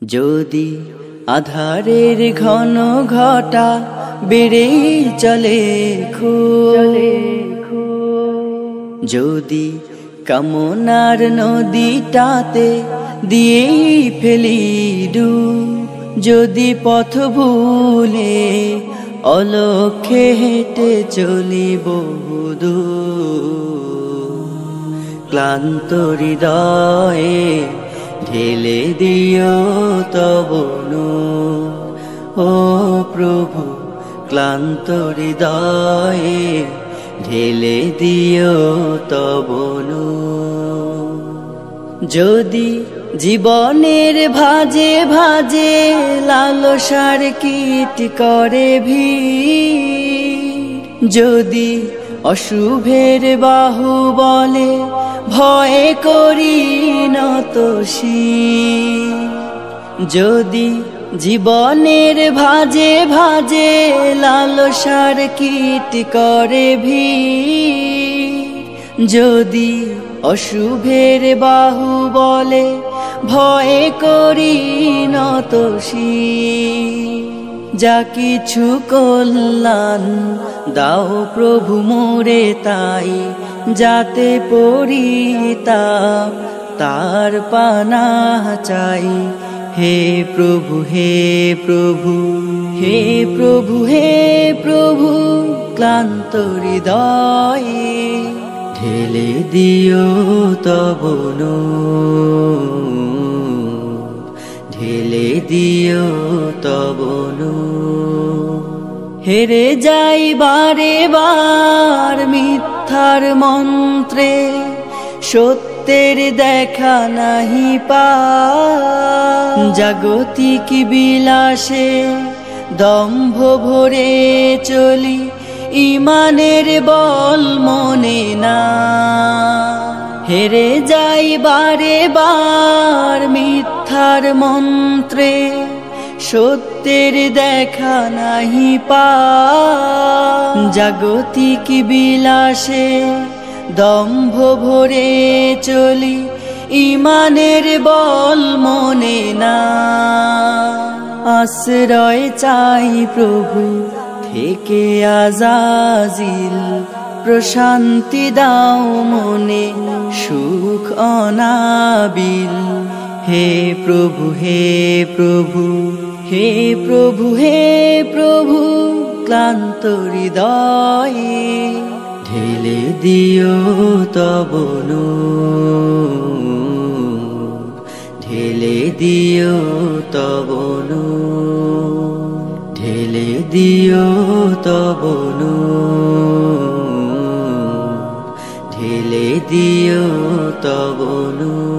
যদি আধারের ঘন ঘটা বেড়ে চলে যদি কামনার নদীটাতে দিয়ে ফেলি ডুব, যদি পথ ভুলে অলক্ষ্যে হেঁটে চলি বহুদূর, ক্লান্ত হৃদয়ে ঢেলে দিও তব নূর। ও প্রভু, ক্লান্ত হৃদয়ে ঢেলে দিও তব নূর। যদি জীবনের ভাজে ভাজে লালসার কীট করে ভিড়, যদি অশুভের বাহু বলে ভয় করি নত শির, যদি জীবনের ভাজে ভাজে লালসার কীট করে ভিড়, যদি অশুভের বাহু বলে ভয় করি নত শির, যা কিছু কল্যাণ দাও প্রভু মোরে তাই, যাতে পরিতাপ তার পানাহ চাই। হে প্রভু, হে প্রভু, হে প্রভু, হে প্রভু, ক্লান্ত হৃদয়ে ঢেলে দিও তব নূর, ঢেলে দিও তব নূর। হেরে যাই বারে বার মিথ্যার মন্ত্রে, সত্যের দেখা নাহি পাই, জাগতিক বিলাসে দম্ভ ভরে চলি, ইমানের বল মনে না। হেরে যাই বারে বার মিথ্যার মন্ত্রে, সত্যের দেখা নাহি পাই, জাগতিক বিলাসে দম্ভ ভরে চলি, ইমানের বল মনে না। আশ্রয় চাই প্রভু থেকে আজাজিল, প্রশান্তি দাও মনে সুখ অনাবিল। হে প্রভু, হে প্রভু, হে প্রভু, হে প্রভু, ক্লান্ত হৃদয়ে ঢেলে দিও তব নূর, ঢেলে দিও তব নূর, ঢেলে দিও তব নূর, ঢেলে দিও তব নূর।